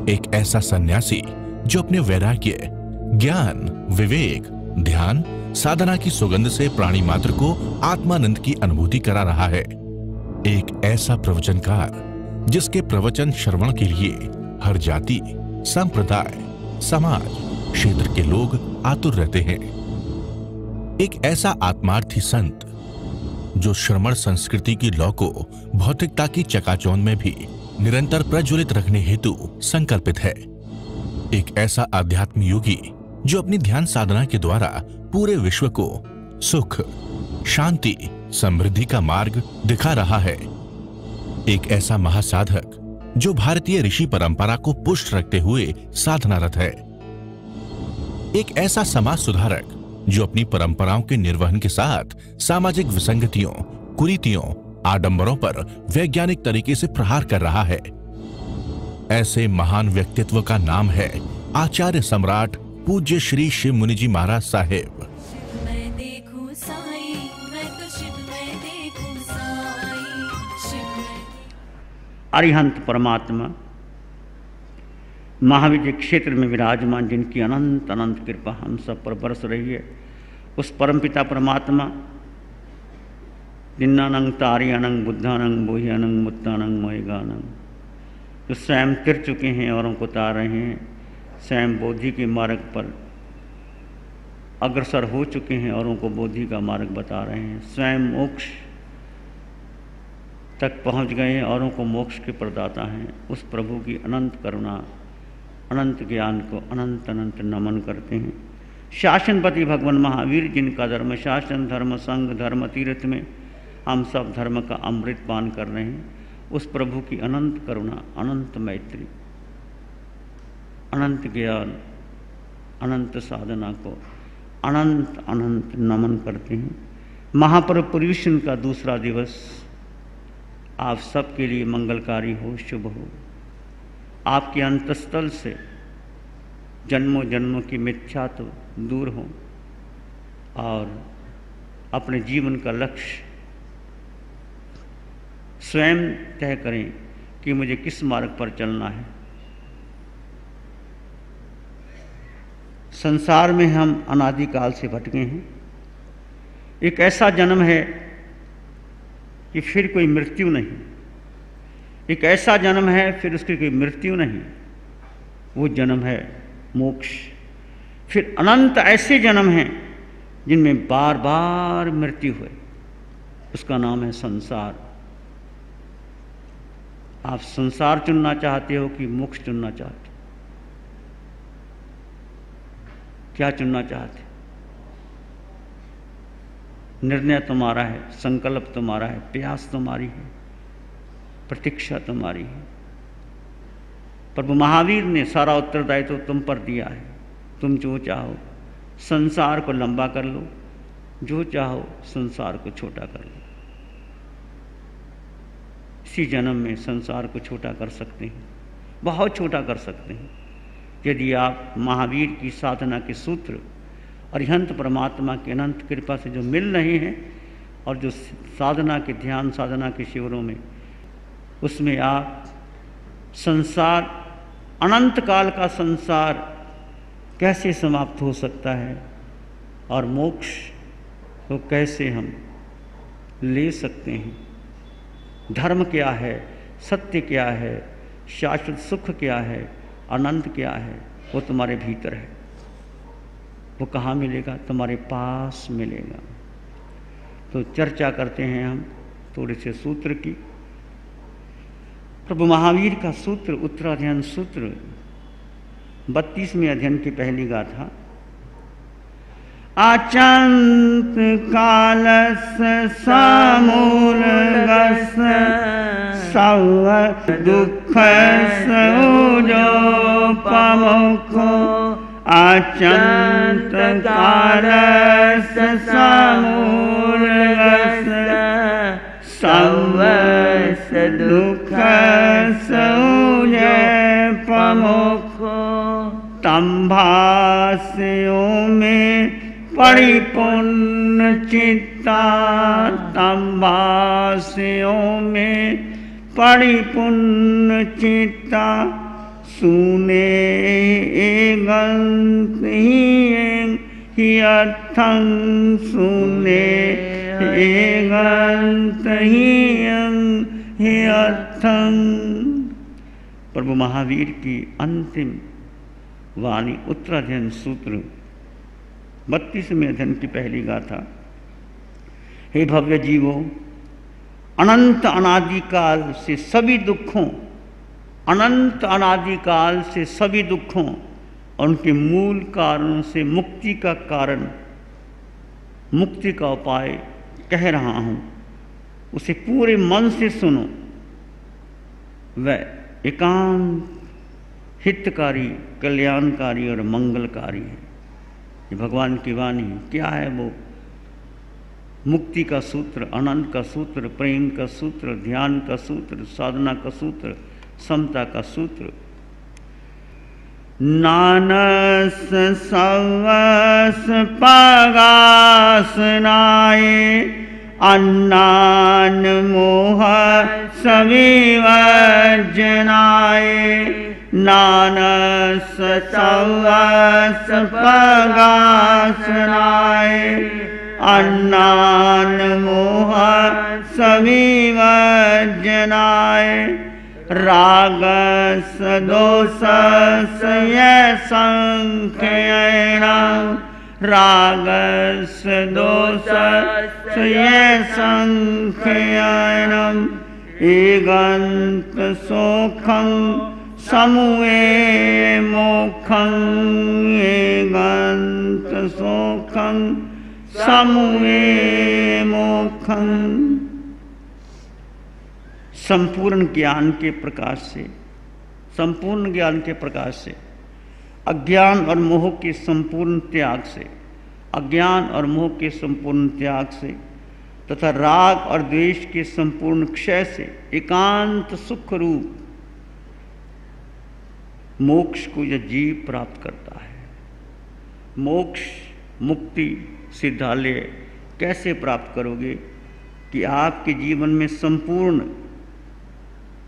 एक ऐसा सन्यासी जो अपने वैराग्य, ज्ञान, विवेक, ध्यान, साधना की सुगंध से प्राणी मात्र को आत्मानंद की अनुभूति करा रहा है। एक ऐसा प्रवचनकार जिसके प्रवचन श्रवण के लिए हर जाति, संप्रदाय, समाज, क्षेत्र के लोग आतुर रहते हैं। एक ऐसा आत्मार्थी संत जो श्रमण संस्कृति की लौ को भौतिकता की चकाचौंध में भी निरंतर प्रज्वलित रखने हेतु संकल्पित है। एक ऐसा आध्यात्म योगी जो अपनी ध्यान साधना के द्वारा पूरे विश्व को सुख, शांति, समृद्धि का मार्ग दिखा रहा है। एक ऐसा महासाधक जो भारतीय ऋषि परंपरा को पुष्ट रखते हुए साधनारत है। एक ऐसा समाज सुधारक जो अपनी परंपराओं के निर्वहन के साथ सामाजिक विसंगतियों, कुरीतियों, आडंबरों पर वैज्ञानिक तरीके से प्रहार कर रहा है। ऐसे महान व्यक्तित्व का नाम है आचार्य सम्राट पूज्य श्री शिव मुनि जी महाराज साहेब। अरिहंत परमात्मा महाविद्य क्षेत्र में विराजमान, जिनकी अनंत अनंत कृपा हम सब पर बरस रही है, उस परमपिता परमात्मा दिन्नानंग तारियानंग बुद्धानंग बोहियानंग मुत्तानंग मोहिगानंग, जो स्वयं तिर चुके हैं औरों को तार रहे हैं, स्वयं बोधि के मार्ग पर अग्रसर हो चुके हैं, औरों को बोधि का मार्ग बता रहे हैं, स्वयं मोक्ष तक पहुंच गए हैं, औरों को मोक्ष के प्रदाता हैं। उस प्रभु की अनंत करुणा, अनंत ज्ञान को अनंत अनंत नमन करते हैं। शासनपति भगवान महावीर, जिनका धर्म शासन, धर्म संघ, धर्म तीर्थ में हम सब धर्म का अमृत पान कर रहे हैं, उस प्रभु की अनंत करुणा, अनंत मैत्री, अनंत ज्ञान, अनंत साधना को अनंत अनंत नमन करते हैं। महापर्व पर्युषण का दूसरा दिवस आप सबके लिए मंगलकारी हो, शुभ हो। आपके अंतस्थल से जन्मों जन्मों की मिथ्या तो दूर हो और अपने जीवन का लक्ष्य स्वयं तय करें कि मुझे किस मार्ग पर चलना है। संसार में हम अनादिकाल से भटके हैं। एक ऐसा जन्म है कि फिर कोई मृत्यु नहीं, एक ऐसा जन्म है फिर उसकी कोई मृत्यु नहीं, वो जन्म है मोक्ष। फिर अनंत ऐसे जन्म हैं जिनमें बार बार मृत्यु हुए, उसका नाम है संसार। आप संसार चुनना चाहते हो कि मोक्ष चुनना चाहते हो? क्या चुनना चाहते? निर्णय तुम्हारा है, संकल्प तुम्हारा है, प्रयास तुम्हारी है, प्रतीक्षा तुम्हारी है। प्रभु महावीर ने सारा उत्तरदायित्व तुम पर दिया है। तुम जो चाहो संसार को लंबा कर लो, जो चाहो संसार को छोटा कर लो। इसी जन्म में संसार को छोटा कर सकते हैं, बहुत छोटा कर सकते हैं, यदि आप महावीर की साधना के सूत्र अरिहंत परमात्मा की अनंत कृपा से जो मिल रहे हैं और जो साधना के ध्यान साधना के शिविरों में, उसमें आप संसार, अनंत काल का संसार कैसे समाप्त हो सकता है और मोक्ष को कैसे हम ले सकते हैं, धर्म क्या है, सत्य क्या है, शाश्वत सुख क्या है, अनंत क्या है, वो तुम्हारे भीतर है। वो कहाँ मिलेगा? तुम्हारे पास मिलेगा। तो चर्चा करते हैं हम थोड़े से सूत्र की। प्रभु महावीर का सूत्र, उत्तराध्ययन सूत्र 32वें अध्ययन की पहली गाथा। आचंत कालस समूलगस सव दुख सौजो पमुखो आचंत कालस समूलगस सवस दुख सौज पमुखो तंभास्यों में परिपूर्ण चित्ता, तंभास्यों में परिपूर्ण चित्ता सुने एगंत ही अर्थं सुने एगंत ही अर्थं। प्रभु महावीर की अंतिम वाणी उत्तराध्ययन सूत्र 32वें अध्ययन की पहली गाथा। हे भव्य जीवो, अनंत अनादिकाल से सभी दुखों, अनंत अनादिकाल से सभी दुखों और उनके मूल कारणों से मुक्ति का कारण, मुक्ति का उपाय कह रहा हूँ, उसे पूरे मन से सुनो। वह एकांत हितकारी, कल्याणकारी और मंगलकारी है। ये भगवान की वाणी क्या है? वो मुक्ति का सूत्र, आनंद का सूत्र, प्रेम का सूत्र, ध्यान का सूत्र, साधना का सूत्र, समता का सूत्र। नानस सवस पगासनाय अन्नान मोह सविवर्जनाय। नानस सवस पगासनाय अन्नान मोह सविवर्जनाय। रागस दोषस संख्येन रागस दोषस संख्येन एगंत सोखं समूहे मोखं। एगंत सोखं समूहे मोखं। संपूर्ण ज्ञान के प्रकाश से, संपूर्ण ज्ञान के प्रकाश से, अज्ञान और मोह के संपूर्ण त्याग से, अज्ञान और मोह के संपूर्ण त्याग से तथा राग और द्वेष के संपूर्ण क्षय से एकांत सुख रूप मोक्ष को यह जीव प्राप्त करता है। मोक्ष, मुक्ति, सिद्धालय कैसे प्राप्त करोगे? कि आपके जीवन में संपूर्ण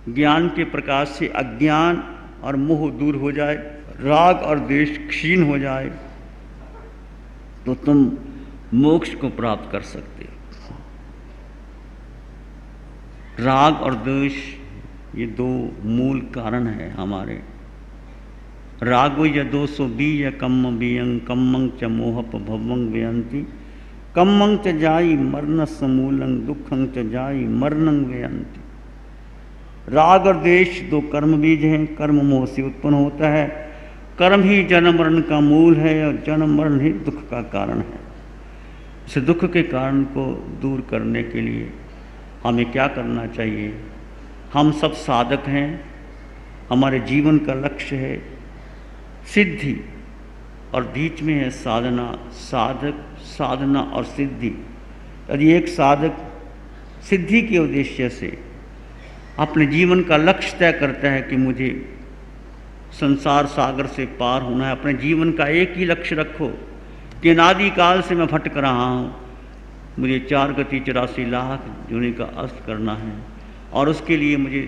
ज्ञान के प्रकाश से अज्ञान और मोह दूर हो जाए, राग और द्वेष क्षीण हो जाए, तो तुम मोक्ष को प्राप्त कर सकते हो। राग और द्वेष ये दो मूल कारण है हमारे। रागो य दोषो बीय कम्म बीयं कम्मं च मोहप भवं व्यंति। कम्मं च जाई मरण समूलं दुखं च जाई मरणं व्यंति। राग और द्वेष दो कर्म बीज हैं, कर्म मोह से उत्पन्न होता है। कर्म ही जन्म मरण का मूल है और जन्म मरण ही दुख का कारण है। इस दुख के कारण को दूर करने के लिए हमें क्या करना चाहिए? हम सब साधक हैं, हमारे जीवन का लक्ष्य है सिद्धि और बीच में है साधना। साधक, साधना और सिद्धि। यदि एक साधक सिद्धि के उद्देश्य से अपने जीवन का लक्ष्य तय करता है कि मुझे संसार सागर से पार होना है, अपने जीवन का एक ही लक्ष्य रखो कि अनादि काल से मैं भटक रहा हूँ, मुझे 4 गति 84 लाख जोनि का अस्त करना है और उसके लिए मुझे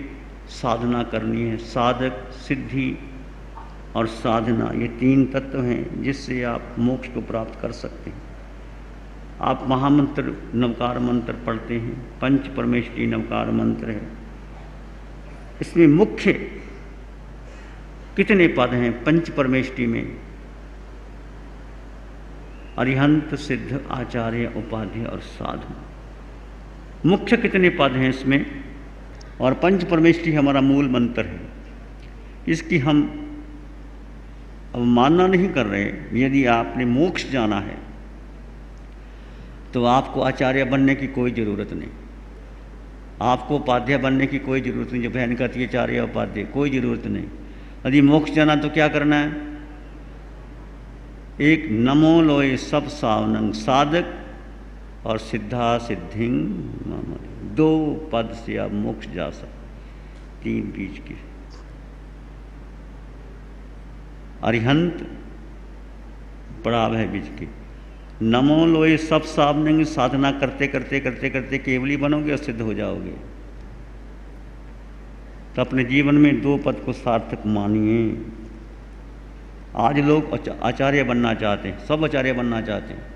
साधना करनी है। साधक, सिद्धि और साधना ये 3 तत्व हैं जिससे आप मोक्ष को प्राप्त कर सकते हैं। आप महामंत्र नवकार मंत्र पढ़ते हैं, पंच परमेष्टि नवकार मंत्र है। इसमें मुख्य कितने पद हैं पंच परमेष्टि में? अरिहंत, सिद्ध, आचार्य, उपाध्याय और साधु। मुख्य कितने पद हैं इसमें? और पंच परमेष्टि हमारा मूल मंत्र है। इसकी हम अवमानना नहीं कर रहे। यदि आपने मोक्ष जाना है तो आपको आचार्य बनने की कोई ज़रूरत नहीं, आपको उपाध्याय बनने की कोई ज़रूरत नहीं। जो बहन कहती है आचार्य उपाध्याय, कोई ज़रूरत नहीं। यदि मोक्ष जाना तो क्या करना है? एक नमो लोए सब सावनंग, साधक और सिद्धा सिद्धिंग, 2 पद से आप मोक्ष जा सकते। 3 बीच की अरिहंत पड़ाव है बीच की। नमो लोए सब सावनंग, साधना करते करते करते करते केवली बनोगे और सिद्ध हो जाओगे। तो अपने जीवन में 2 पद को सार्थक मानिए। आज लोग आचार्य बनना चाहते हैं, सब आचार्य बनना चाहते हैं।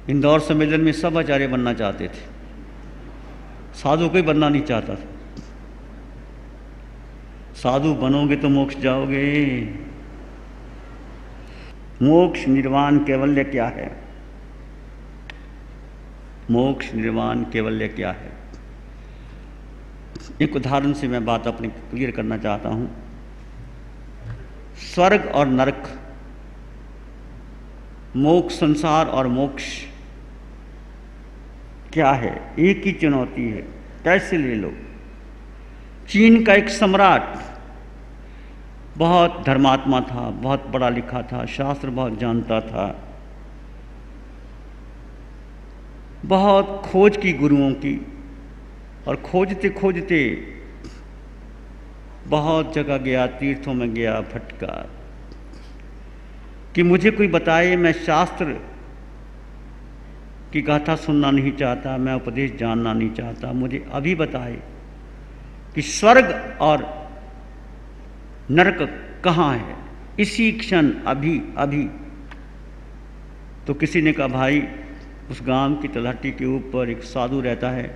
इंदौर सम्मेलन में सब आचार्य बनना चाहते थे, साधु कोई बनना नहीं चाहता था। साधु बनोगे तो मोक्ष जाओगे। मोक्ष निर्वाण कैवल्य क्या है? मोक्ष निर्वाण कैवल्य क्या है? एक उदाहरण से मैं बात अपनी क्लियर करना चाहता हूं। स्वर्ग और नरक, मोक्ष, संसार और मोक्ष क्या है? एक ही चुनौती है। कैसे ले लो? चीन का एक सम्राट बहुत धर्मात्मा था, बहुत पढ़ा लिखा था, शास्त्र बहुत जानता था, बहुत खोज की गुरुओं की, और खोजते खोजते बहुत जगह गया, तीर्थों में गया, भटका कि मुझे कोई बताए। मैं शास्त्र की गाथा सुनना नहीं चाहता, मैं उपदेश जानना नहीं चाहता, मुझे अभी बताए कि स्वर्ग और नरक कहाँ है, इसी क्षण, अभी अभी। तो किसी ने कहा, भाई उस गांव की तलहटी के ऊपर एक साधु रहता है,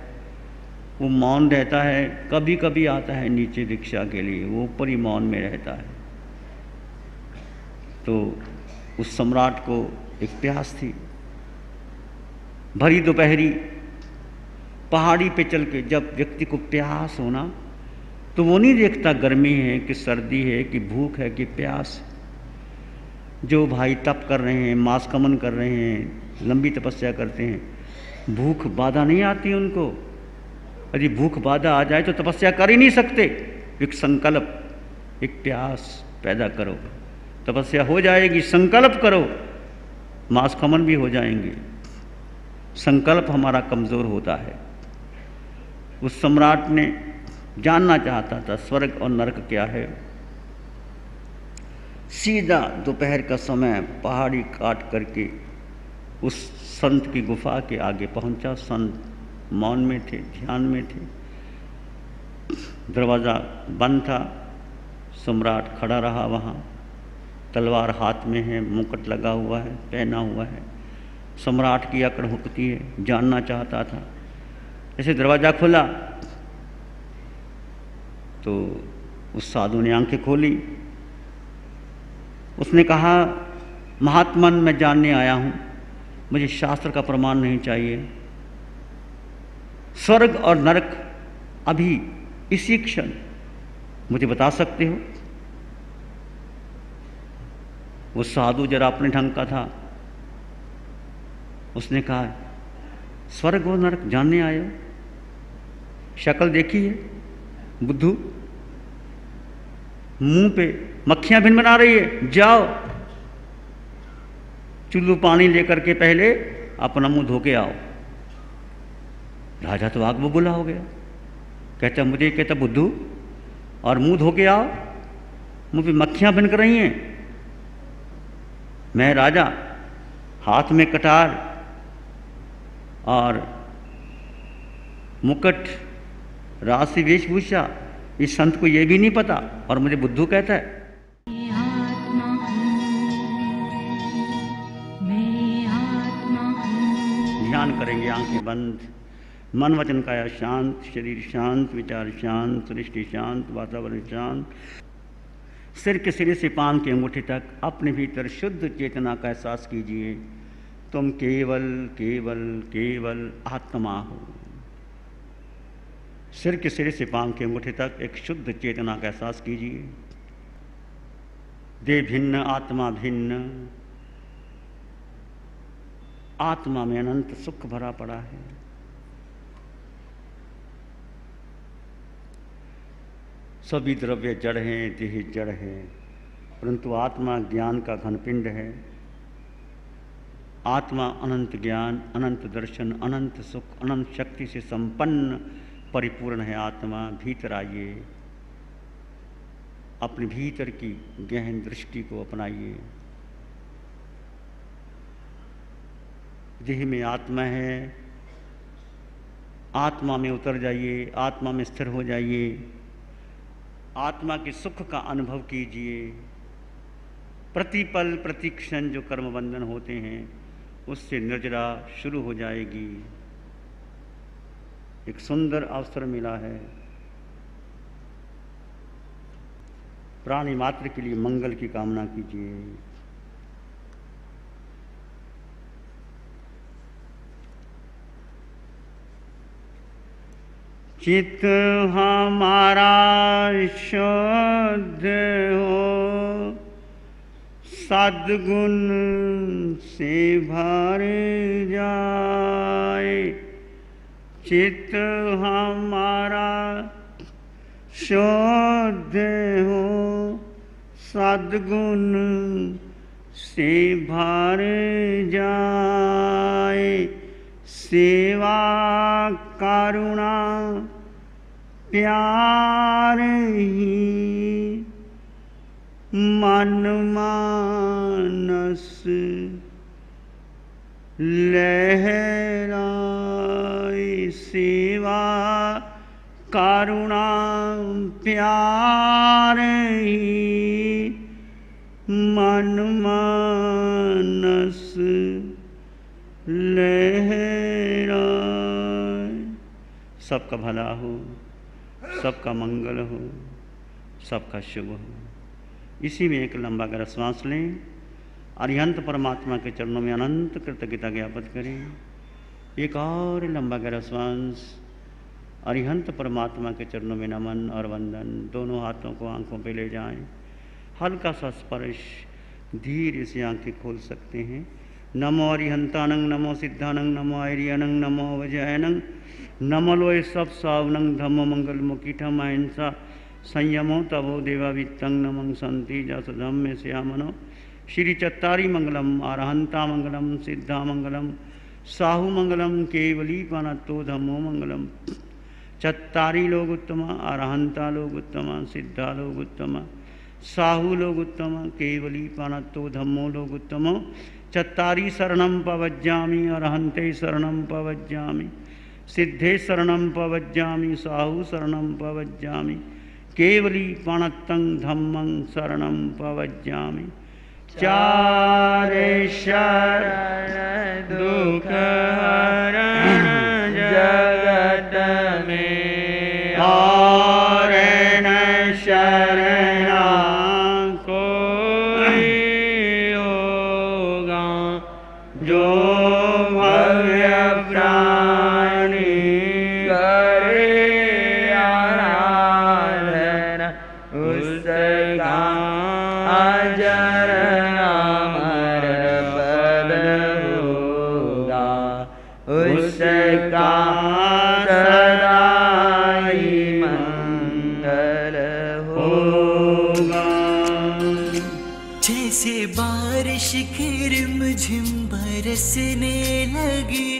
वो मौन रहता है, कभी कभी आता है नीचे भिक्षा के लिए, वो ऊपर ही मौन में रहता है। तो उस सम्राट को एक प्यास थी। भरी दोपहरी पहाड़ी पे चल के जब व्यक्ति को प्यास होना, तो वो नहीं देखता गर्मी है कि सर्दी है कि भूख है कि प्यास। जो भाई तप कर रहे हैं, मासकमन कर रहे हैं, लंबी तपस्या करते हैं, भूख बाधा नहीं आती उनको। यदि भूख बाधा आ जाए तो तपस्या कर ही नहीं सकते। एक संकल्प, एक प्यास पैदा करो, तपस्या हो जाएगी। संकल्प करो, मासकमन भी हो जाएंगे। संकल्प हमारा कमज़ोर होता है। उस सम्राट ने जानना चाहता था स्वर्ग और नरक क्या है। सीधा दोपहर का समय पहाड़ी काट करके उस संत की गुफा के आगे पहुंचा। संत मौन में थे, ध्यान में थे। दरवाज़ा बंद था। सम्राट खड़ा रहा वहाँ, तलवार हाथ में है, मुकुट लगा हुआ है, पहना हुआ है। सम्राट की अकड़ हुकती है, जानना चाहता था। जैसे दरवाज़ा खुला तो उस साधु ने आंखें खोली। उसने कहा, महात्मन, मैं जानने आया हूँ, मुझे शास्त्र का प्रमाण नहीं चाहिए। स्वर्ग और नरक अभी इसी क्षण मुझे बता सकते हो? वो साधु जरा अपने ढंग का था। उसने कहा, स्वर्ग और नरक जानने आए हो? शक्ल देखी है बुद्धू? मुंह पे मक्खियां भिनभिना रही है। जाओ चुल्लू पानी लेकर के पहले अपना मुंह धो के आओ। राजा तो आग बबूला हो गया। कहता, मुझे कहता बुद्धू, और मुंह धो के आओ, मुंह पे मक्खियां भिनक रही हैं। मैं राजा, हाथ में कटार और मुकुट, राशि वेशभूषा, इस संत को ये भी नहीं पता और मुझे बुद्धू कहता है। ध्यान करेंगे, आंखें बंद, मन वचन काया शांत, शरीर शांत, विचार शांत, सृष्टि शांत, वातावरण शांत। सिर के सिरे से पांव के अंगूठे तक अपने भीतर शुद्ध चेतना का एहसास कीजिए। तुम केवल केवल केवल आत्मा हो। सिर के सिरे से पांव के अंगूठे तक एक शुद्ध चेतना का एहसास कीजिए। देह भिन्न, आत्मा भिन्न। आत्मा में अनंत सुख भरा पड़ा है। सभी द्रव्य जड़ हैं, देह जड़ है, परंतु आत्मा ज्ञान का घनपिंड है। आत्मा अनंत ज्ञान, अनंत दर्शन, अनंत सुख, अनंत शक्ति से संपन्न परिपूर्ण है। आत्मा भीतर आइए, अपने भीतर की गहन दृष्टि को अपनाइए। देह में आत्मा है, आत्मा में उतर जाइए, आत्मा में स्थिर हो जाइए, आत्मा के सुख का अनुभव कीजिए। प्रतिपल प्रतिक्षण जो कर्म बंधन होते हैं उससे निर्जरा शुरू हो जाएगी। एक सुंदर अवसर मिला है, प्राणी मात्र के लिए मंगल की कामना कीजिए। चित्त हमारा शुद्ध हो, सद्गुण से भर जाए। चित्त हमारा शुद्ध हो, सद्गुण से भर जाए। सेवा करुणा प्यार ही मन मानस लहराए। सेवा करुणा प्यार ही मन मानस लहराए। सबका भला हो, सबका मंगल हो, सबका शुभ हो। इसी में एक लंबा गहरा श्वास लें। अरिहंत परमात्मा के चरणों में अनंत कृतज्ञता ज्ञापित करें। एक और लंबा गहरा श्वास। अरिहंत परमात्मा के चरणों में नमन और वंदन। दोनों हाथों को आंखों पे ले जाएं। हल्का सा स्पर्श, धीरे से आंखें खोल सकते हैं। नमो अरिहंतानंग, नमो सिद्धानंग, नमो आर्यानंग, नमो वजयानंग, नमो लोय सब सावनंग, धम्मो मंगल मुकीठम अहिंसा संयमो तवो देवावित्तं नमं संति जस धम्मे श्यामनो। श्री चत्तारी मंगलम, अरहंता मंगलम, सिद्धा मंगलम, साहु मंगलम, केवली पानत्तो धम्मो मंगलम। चत्तारी लोग उत्तम, अरहंता लोग उत्तम, सिद्धा लोग उत्तम, साहु लोग उत्तम, केवली पानत्तो धम्मो लोग उत्तमो। चत्तारी शरणं पवज्जामि, अरहंते शरणं पवज्जामि, सिद्धे शरणं पवज्जामि, साहु शरणं पवज्जामि, केवली पाणत्तं धम्मं शरणं पवज्जामि। चारे शरण दुख हरण जगत में, और न शरणा कोई होगा। जो भव्य प्राणी करे आराधना, उसका अजर अमर पद होगा। उसका सदा ही मंगल होगा। जैसे बारिश की रिमझिम बरसने लगी,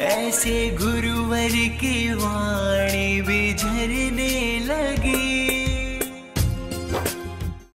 ऐसे गुरुवर की वाणी भी झरने लगी।